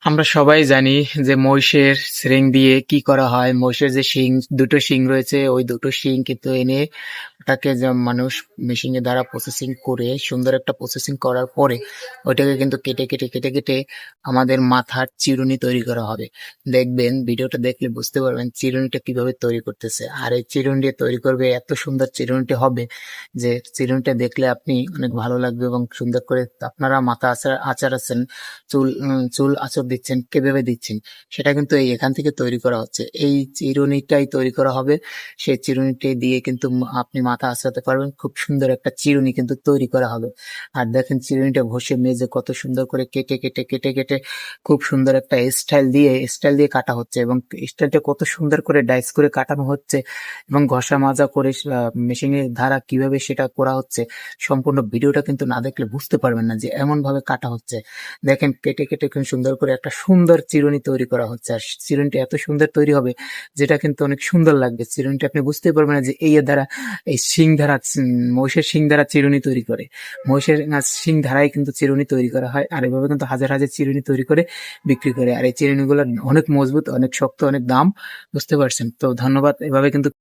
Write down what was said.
আমরা সবাই জানি যে মহিষের শিং দিয়ে কি করা হয়। মহিষের যে শিং, দুটো শিং রয়েছে, ওই দুটো শিং কিন্তু এনে ওটাকে যে মানুষ মেশিনের দ্বারা প্রসেসিং করে সুন্দর একটা প্রসেসিং করার পরে ওইটাকে কিন্তু কেটে কেটে কেটে কেটে আমাদের মাথার চিরুনি তৈরি করা হবে। দেখবেন, ভিডিওটা দেখলে বুঝতে পারবেন চিরুনিটা কিভাবে তৈরি করতেছে। আর এই চিরুনিটা তৈরি করবে, এত সুন্দর চিরুনিটা হবে যে চিরুনিটা দেখলে আপনি অনেক ভালো লাগবে এবং সুন্দর করে আপনারা মাথা আঁচড়াচ্ছেন, চুল আঁচড় দিচ্ছেন, কিভাবে দিচ্ছেন সেটা কিন্তু এখান থেকে তৈরি করা হচ্ছে। এই চিরুনিটাই তৈরি করা হবে। সেই চিরুনিটি দিয়ে কিন্তু আপনি মাথা আঁচড়াতে পারবেন। খুব সুন্দর একটা চিরুনি কিন্তু তৈরি করা হবে। আর দেখেন চিরুনিটা ঘষে মেজে কত সুন্দর করে কেটে কেটে কেটে কেটে খুব সুন্দর একটা স্টাইল দিয়ে কাটা হচ্ছে, এবং স্টাইলটা কত সুন্দর করে ডাইস করে কাটানো হচ্ছে এবং ঘষা মাজা করে মেশিনের দ্বারা কিভাবে সেটা করা হচ্ছে, সম্পূর্ণ ভিডিওটা কিন্তু না দেখলে বুঝতে পারবেন না যে এমন ভাবে কাটা হচ্ছে। দেখেন কেটে কেটে খুব সুন্দর করে একটা সুন্দর চিরুনি তৈরি করা হচ্ছে। আর চিরুনিটা এত সুন্দর তৈরি হবে যেটা কিন্তু অনেক সুন্দর লাগবে। চিরুনিটা আপনি বুঝতেই পারবেন না যে এই দ্বারা, এই শিং দ্বারা, মহিষের শিং দ্বারা চিরুনি তৈরি করে। মহিষের শিং দ্বারাই কিন্তু চিরুনি তৈরি করা হয়। আর এভাবে কিন্তু হাজার হাজার চিরুনি তৈরি করে বিক্রি করে। আর এই চিরুনিগুলো অনেক মজবুত, অনেক শক্ত, অনেক দাম। বুঝতে পারছেন তো? ধন্যবাদ। এভাবে কিন্তু